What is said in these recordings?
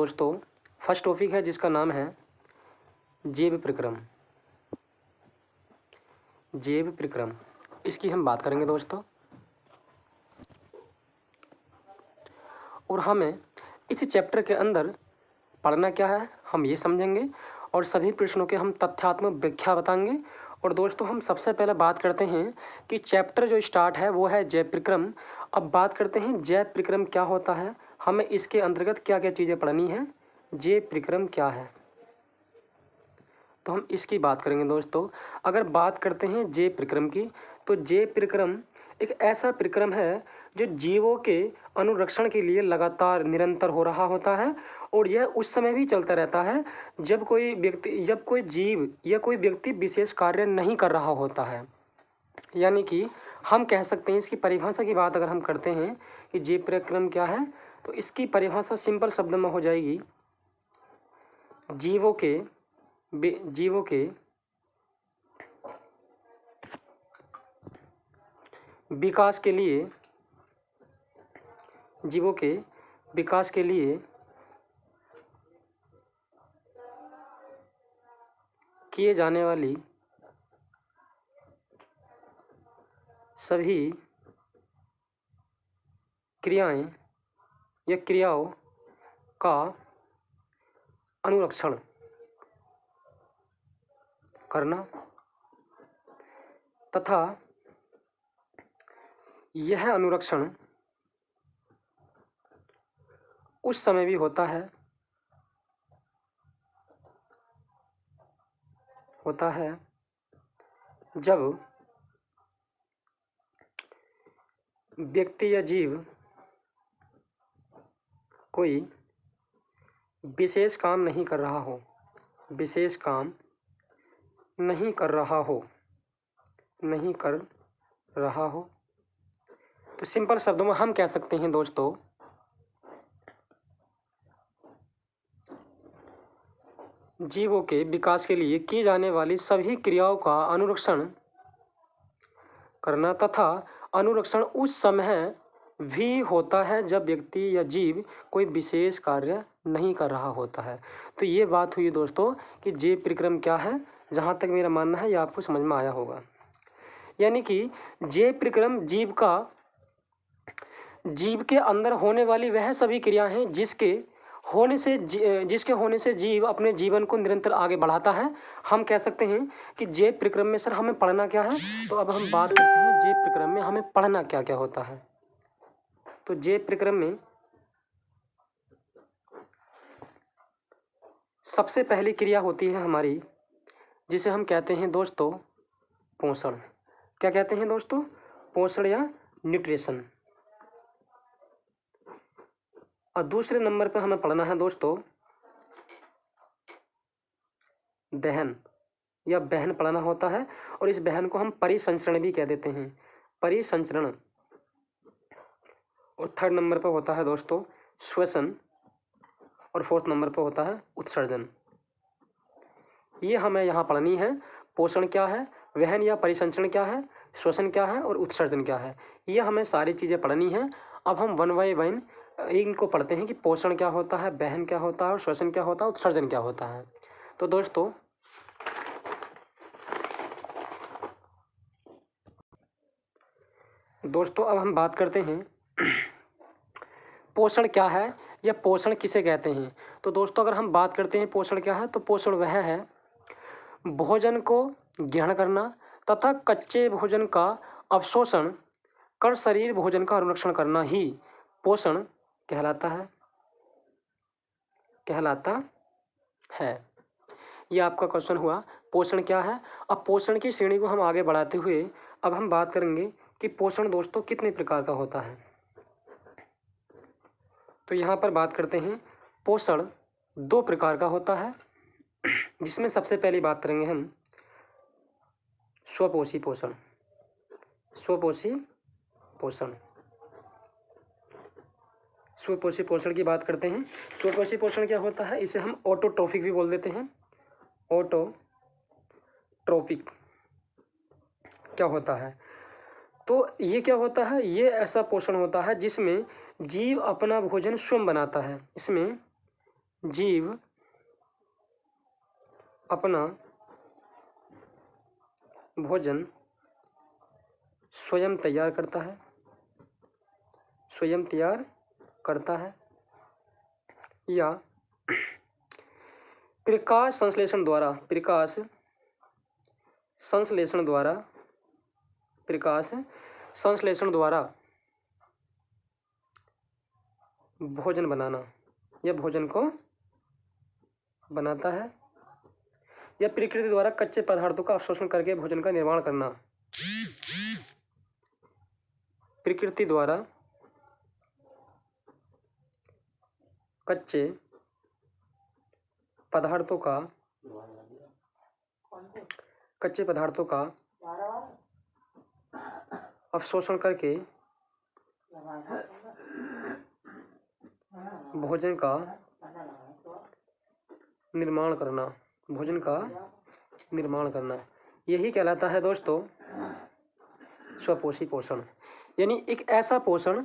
दोस्तों, first topic है जिसका नाम है जैव प्रक्रम। जैव प्रक्रम, इसकी हम बात करेंगे दोस्तों। और हमें इस चैप्टर के अंदर पढ़ना क्या है हम ये समझेंगे और सभी प्रश्नों के हम तथ्यात्मक व्याख्या बताएंगे। और दोस्तों, हम सबसे पहले बात करते हैं कि चैप्टर जो स्टार्ट है वो है जैव प्रक्रम। अब बात करते हैं जैव प्रक्रम क्या होता है, हमें इसके अंतर्गत क्या क्या चीज़ें पढ़नी है, जैव प्रक्रम क्या है, तो हम इसकी बात करेंगे दोस्तों। अगर बात करते हैं जैव प्रक्रम की, तो जैव प्रक्रम एक ऐसा प्रक्रम है जो जीवों के अनुरक्षण के लिए लगातार निरंतर हो रहा होता है। और यह उस समय भी चलता रहता है जब कोई जीव या कोई व्यक्ति विशेष कार्य नहीं कर रहा होता है। यानी कि हम कह सकते हैं, इसकी परिभाषा की बात अगर हम करते हैं कि जैव प्रक्रम क्या है, तो इसकी परिभाषा सिंपल शब्द में हो जाएगी, जीवों के विकास के लिए किए जाने वाली सभी क्रियाएं या क्रियाओं का अनुरक्षण करना तथा यह अनुरक्षण उस समय भी होता है जब व्यक्ति या जीव कोई विशेष काम नहीं कर रहा हो। तो सिंपल शब्दों में हम कह सकते हैं दोस्तों, जीवों के विकास के लिए की जाने वाली सभी क्रियाओं का अनुरक्षण करना तथा अनुरक्षण उस समय भी होता है जब व्यक्ति या जीव कोई विशेष कार्य नहीं कर रहा होता है। तो ये बात हुई दोस्तों कि जैव प्रक्रम क्या है। जहाँ तक मेरा मानना है ये आपको समझ में आया होगा। यानी कि जैव प्रक्रम जीव के अंदर होने वाली वह सभी क्रिया हैं जिसके होने से जीव अपने जीवन को निरंतर आगे बढ़ाता है। हम कह सकते हैं कि जैव प्रक्रम में सर हमें पढ़ना क्या है। तो अब हम बात करते हैं जैव प्रक्रम में हमें पढ़ना क्या क्या होता है। तो जैव प्रक्रम में सबसे पहली क्रिया होती है हमारी, जिसे हम कहते हैं दोस्तों पोषण। क्या कहते हैं दोस्तों? पोषण या न्यूट्रिशन। और दूसरे नंबर पर हमें पढ़ना है दोस्तों दहन या बहन पढ़ना होता है। और इस बहन को हम परिसंचरण भी कह देते हैं, परिसंचरण। और थर्ड नंबर पर होता है दोस्तों श्वसन। और फोर्थ नंबर पर होता है उत्सर्जन। ये हमें यहाँ पढ़नी है। पोषण क्या है, वहन या परिसंचरण क्या है, श्वसन क्या है और उत्सर्जन क्या है, ये हमें सारी चीज़ें पढ़नी है। अब हम वन बाय वन इनको पढ़ते हैं कि पोषण क्या होता है, वहन क्या होता है और श्वसन क्या होता है, उत्सर्जन क्या होता है। तो दोस्तों अब हम बात करते हैं पोषण क्या है या पोषण किसे कहते हैं। तो दोस्तों अगर हम बात करते हैं पोषण क्या है, तो पोषण वह है भोजन को ग्रहण करना तथा कच्चे भोजन का अवशोषण कर शरीर भोजन का अनुरक्षण करना ही पोषण कहलाता है। ये आपका क्वेश्चन हुआ, पोषण क्या है। अब पोषण की श्रेणी को हम आगे बढ़ाते हुए अब हम बात करेंगे कि पोषण दोस्तों कितने प्रकार का होता है। तो यहाँ पर बात करते हैं पोषण 2 प्रकार का होता है, जिसमें सबसे पहली बात करेंगे हम स्वपोषी पोषण। स्वपोषी पोषण की बात करते हैं। स्वपोषी पोषण क्या होता है, इसे हम ऑटोट्रोफिक भी बोल देते हैं। ऑटोट्रोफिक क्या होता है, तो ये क्या होता है, ये ऐसा पोषण होता है जिसमें जीव अपना भोजन स्वयं बनाता है। इसमें जीव अपना भोजन स्वयं तैयार करता है, स्वयं तैयार करता है या प्रकाश संश्लेषण द्वारा, प्रकाश संश्लेषण द्वारा, प्रकाश संश्लेषण द्वारा भोजन बनाना, यह भोजन को बनाता है या प्रकृति द्वारा कच्चे पदार्थों का अवशोषण करके भोजन का निर्माण करना, प्रकृति द्वारा कच्चे पदार्थों का अवशोषण करके भोजन का निर्माण करना, भोजन का निर्माण करना, यही कहलाता है दोस्तों स्वपोषी पोषण। यानी एक ऐसा पोषण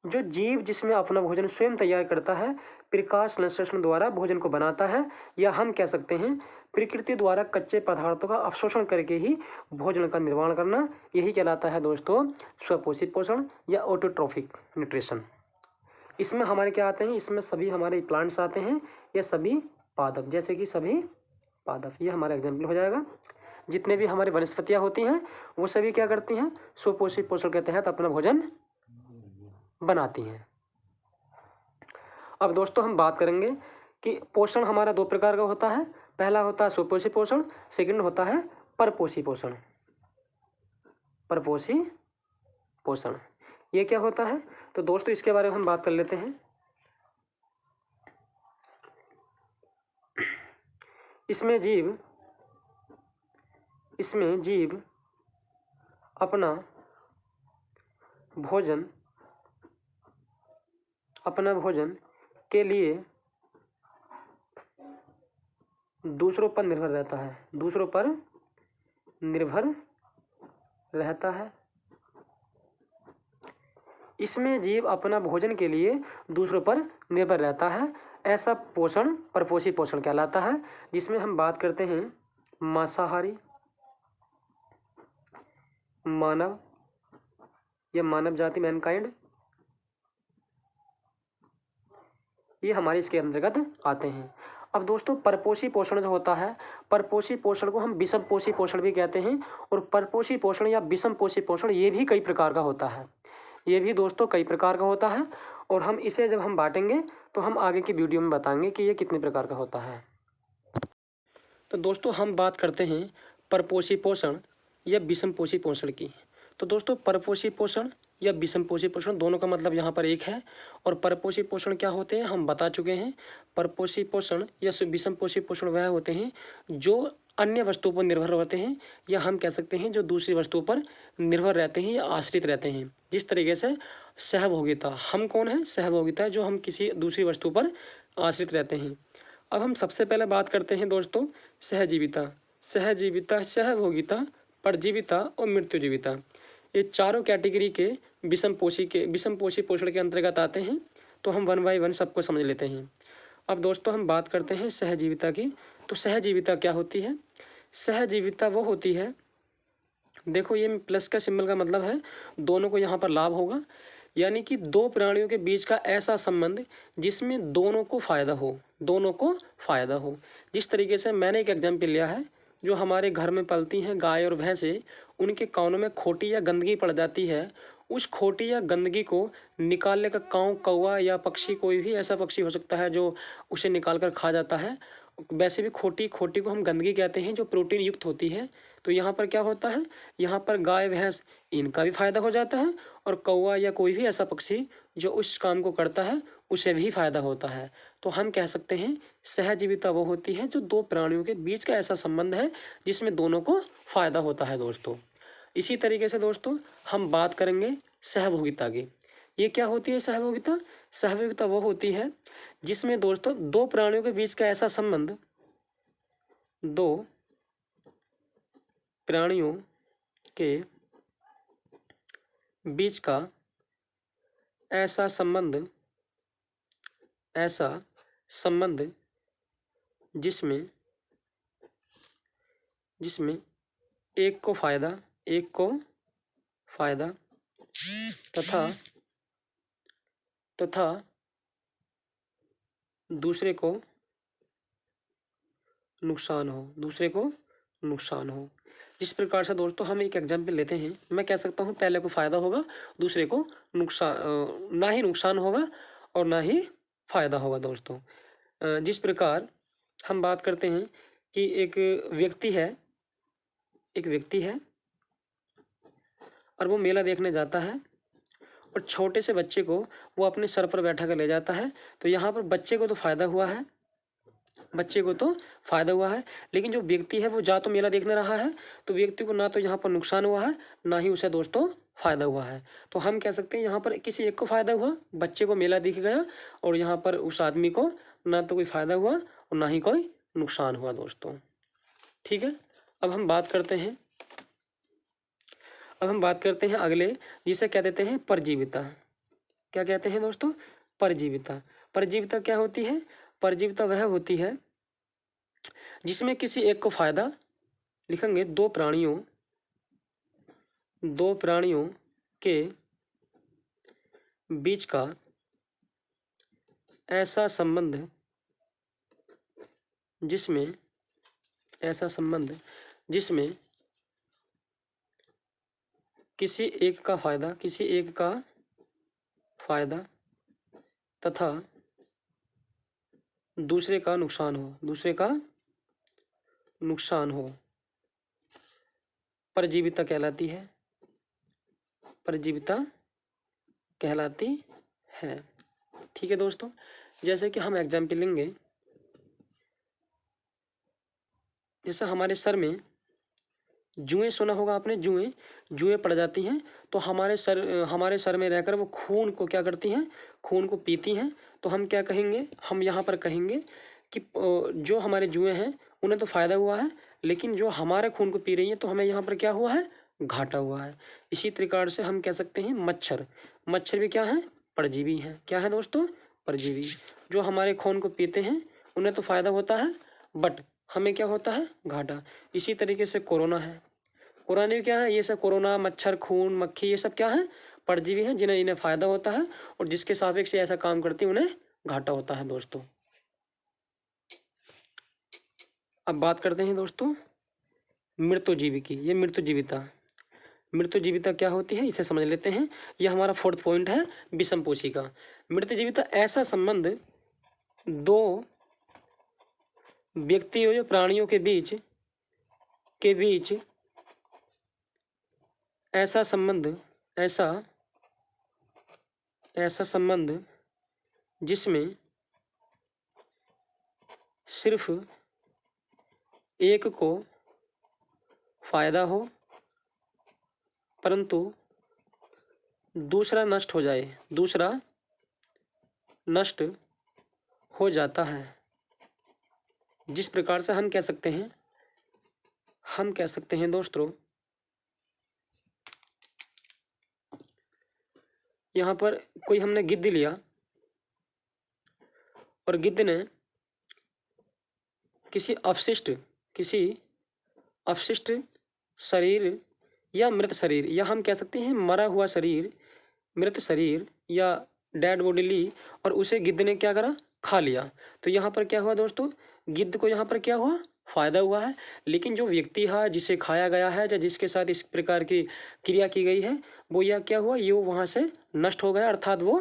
जो जीव जिसमें अपना भोजन स्वयं तैयार करता है, प्रकाश संश्लेषण द्वारा भोजन को बनाता है, या हम कह सकते हैं प्रकृति द्वारा कच्चे पदार्थों का अवशोषण करके ही भोजन का निर्माण करना, यही कहलाता है दोस्तों स्वपोषी पोषण या ऑटोट्रॉफिक न्यूट्रिशन। इसमें हमारे क्या आते हैं, इसमें सभी हमारे प्लांट्स आते हैं, या सभी पादप, जैसे कि सभी पादप, ये हमारा एग्जाम्पल हो जाएगा। जितने भी हमारी वनस्पतियाँ होती हैं वो सभी क्या करती हैं, स्वपोषी पोषण के तहत अपना भोजन बनाती हैं। अब दोस्तों हम बात करेंगे कि पोषण हमारा दो प्रकार का होता है। पहला होता है स्वपोषी पोषण, सेकंड होता है परपोषी पोषण। परपोषी पोषण ये क्या होता है, तो दोस्तों इसके बारे में हम बात कर लेते हैं। इसमें जीव अपना भोजन के लिए दूसरों पर निर्भर रहता है, दूसरों पर निर्भर रहता है। इसमें जीव अपना भोजन के लिए दूसरों पर निर्भर रहता है, ऐसा पोषण परपोषी पोषण कहलाता है। जिसमें हम बात करते हैं मांसाहारी, मानव या मानव जाति मैनकाइंड, ये हमारे इसके अंतर्गत आते हैं। अब दोस्तों परपोषी पोषण जो होता है, परपोषी पोषण को हम विषम पोषी पोषण भी कहते हैं, और परपोषी पोषण या विषम पोषी पोषण ये भी कई प्रकार का होता है, ये भी दोस्तों कई प्रकार का होता है। और हम इसे जब हम बांटेंगे तो हम आगे की वीडियो में बताएंगे कि ये कितने प्रकार का होता है। तो दोस्तों हम बात करते हैं परपोषी पोषण या विषम पोषी पोषण की। तो दोस्तों परपोषी पोषण या विषम पोषी पोषण दोनों का मतलब यहाँ पर एक है। और परपोषी पोषण क्या होते हैं हम बता चुके हैं। परपोषी पोषण या विषम पोषी पोषण वह होते हैं जो अन्य वस्तुओं पर निर्भर रहते हैं, या हम कह सकते हैं जो दूसरी वस्तुओं पर निर्भर रहते हैं या आश्रित रहते हैं। जिस तरीके से सहभोगिता, हम कौन है, सहभोगिता, जो हम किसी दूसरी वस्तु पर आश्रित रहते हैं। अब हम सबसे पहले बात करते हैं दोस्तों सहजीविता। सहजीविता, सहभोगिता, परजीविता और मृत्युजीविता, ये चारों कैटेगरी के विषम पोषी पोषण के अंतर्गत आते हैं। तो हम वन बाय वन सबको समझ लेते हैं। अब दोस्तों हम बात करते हैं सहजीविता की। तो सहजीविता क्या होती है, सहजीविता वो होती है, देखो ये प्लस का सिंबल का मतलब है दोनों को यहाँ पर लाभ होगा, यानी कि दो प्राणियों के बीच का ऐसा संबंध जिसमें दोनों को फायदा हो, दोनों को फायदा हो। जिस तरीके से मैंने एक एग्जाम्पल लिया है, जो हमारे घर में पलती हैं गाय और भैंसें, उनके कानों में खोटी या गंदगी पड़ जाती है, उस खोटी या गंदगी को निकालने का काऊ, कौवा या पक्षी, कोई भी ऐसा पक्षी हो सकता है जो उसे निकाल कर खा जाता है। वैसे भी खोटी को हम गंदगी कहते हैं जो प्रोटीन युक्त होती है। तो यहाँ पर क्या होता है, यहाँ पर गाय भैंस इनका भी फायदा हो जाता है, और कौवा या कोई भी ऐसा पक्षी जो उस काम को करता है उसे भी फायदा होता है। तो हम कह सकते हैं सहजीविता वो होती है जो दो प्राणियों के बीच का ऐसा संबंध है जिसमें दोनों को फायदा होता है दोस्तों। इसी तरीके से दोस्तों हम बात करेंगे सहभोगिता की। ये क्या होती है सहभोगिता, सहभोगिता वो होती है जिसमें दोस्तों दो प्राणियों के बीच का ऐसा संबंध, दो प्राणियों के बीच का ऐसा संबंध, ऐसा संबंध जिसमें एक को फायदा तथा दूसरे को नुकसान हो। जिस प्रकार से दोस्तों हम एक एग्जाम्पल लेते हैं, मैं कह सकता हूँ पहले को फायदा होगा, दूसरे को ना ही नुकसान होगा और ना ही फायदा होगा दोस्तों। जिस प्रकार हम बात करते हैं कि एक व्यक्ति है और वो मेला देखने जाता है और छोटे से बच्चे को वो अपने सर पर बैठा कर ले जाता है, तो यहाँ पर बच्चे को तो फायदा हुआ है, लेकिन जो व्यक्ति है वो जा तो मेला देखने रहा है, तो व्यक्ति को ना तो यहाँ पर नुकसान हुआ है, ना ही उसे दोस्तों फायदा हुआ है। तो हम कह सकते हैं यहाँ पर किसी एक को फायदा हुआ, बच्चे को मेला दिख गया, और यहाँ पर उस आदमी को ना तो कोई फायदा हुआ और ना ही कोई नुकसान हुआ दोस्तों। ठीक है, अब हम बात करते हैं अगले, जिसे कह देते हैं परजीविता। क्या कहते हैं दोस्तों? परजीविता क्या होती है? परजीविता वह होती है जिसमें किसी एक को फायदा, लिखेंगे दो प्राणियों के बीच का ऐसा संबंध जिसमें किसी एक का फायदा तथा दूसरे का नुकसान हो, परजीविता कहलाती है। ठीक है दोस्तों, जैसे कि हम एग्जाम्पल लेंगे, जैसे हमारे सर में जुएं, सुना होगा आपने, जुएं पड़ जाती हैं, तो हमारे सर में रहकर वो खून को क्या करती हैं? खून को पीती हैं। तो हम क्या कहेंगे? हम यहाँ पर कहेंगे कि जो हमारे जुएं हैं उन्हें तो फायदा हुआ है, लेकिन जो हमारे खून को पी रही है तो हमें यहाँ पर क्या हुआ है? घाटा हुआ है। इसी प्रकार से हम कह सकते हैं मच्छर भी क्या है? परजीवी हैं। क्या है दोस्तों? परजीवी। जो हमारे खून को पीते हैं उन्हें तो फायदा होता है, बट हमें क्या होता है? घाटा। इसी तरीके से कोरोना भी क्या है? ये सब कोरोना, मच्छर, खून, मक्खी, ये सब क्या है? परजीवी हैं, इन्हें फायदा होता है, और जिसके सापेक्ष से ऐसा काम करते हैं उन्हें घाटा होता है दोस्तों। अब बात करते हैं दोस्तों मृत्युजीवी की। ये मृत्युजीविता क्या होती है, इसे समझ लेते हैं। यह हमारा 4th पॉइंट है, विषमपोषी का। मृत्युजीविता ऐसा संबंध दो व्यक्तियों या प्राणियों के बीच ऐसा संबंध जिसमें सिर्फ एक को फायदा हो परंतु दूसरा नष्ट हो जाता है। जिस प्रकार से हम कह सकते हैं दोस्तों, यहाँ पर कोई हमने गिद्ध लिया और गिद्ध ने किसी अवशिष्ट शरीर या मृत शरीर, या हम कह सकते हैं मरा हुआ शरीर, मृत शरीर या डेड बॉडी ली, और उसे गिद्ध ने क्या करा? खा लिया। तो यहाँ पर क्या हुआ दोस्तों? गिद्ध को यहाँ पर क्या हुआ? फायदा हुआ है, लेकिन जो व्यक्ति है जिसे खाया गया है या जिसके साथ इस प्रकार की क्रिया की गई है, वो यह क्या हुआ? ये वहाँ से नष्ट हो गया, अर्थात वो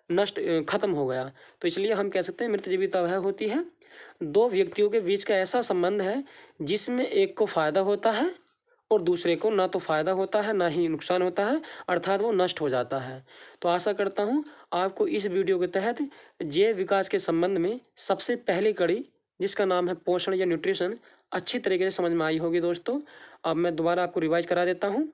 खत्म हो गया। तो इसलिए हम कह सकते हैं मृत्युजीविता वह होती है दो व्यक्तियों के बीच का ऐसा संबंध है जिसमें एक को फायदा होता है और दूसरे को ना तो फायदा होता है ना ही नुकसान होता है, अर्थात वो नष्ट हो जाता है। तो आशा करता हूँ आपको इस वीडियो के तहत जैव विकास के संबंध में सबसे पहली कड़ी, जिसका नाम है पोषण या न्यूट्रिशन, अच्छी तरीके से समझ में आई होगी दोस्तों। अब मैं दोबारा आपको रिवाइज करा देता हूँ।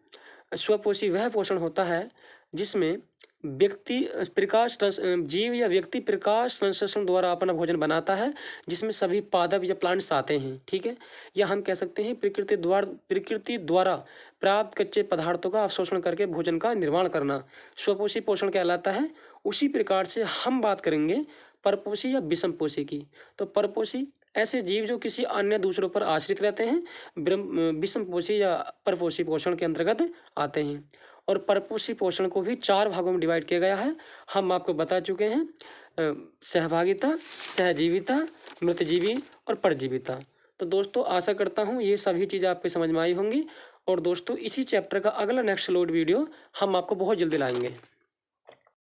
स्वपोषी वह पोषण होता है जिसमें जीव या व्यक्ति प्रकाश संश्लेषण द्वारा अपना भोजन बनाता है, जिसमें सभी पादप या प्लांट्स आते हैं। ठीक है, या हम कह सकते हैं प्रकृति द्वारा प्राप्त कच्चे पदार्थों का अवशोषण करके भोजन का निर्माण करना स्वपोषी पोषण कहलाता है। उसी प्रकार से हम बात करेंगे परपोषी या विषमपोषी की। तो परपोषी ऐसे जीव जो किसी अन्य दूसरों पर आश्रित रहते हैं। विषमपोषी या परपोषी पोषण के अंतर्गत आते हैं। और परपोषी पोषण को भी 4 भागों में डिवाइड किया गया है। हम आपको बता चुके हैं सहभागिता, सहजीविता, मृतजीवी और परजीविता। तो दोस्तों आशा करता हूँ ये सभी चीज़ें आपको समझ में आई होंगी। और दोस्तों इसी चैप्टर का अगला नेक्स्ट लोड वीडियो हम आपको बहुत जल्दी लाएंगे।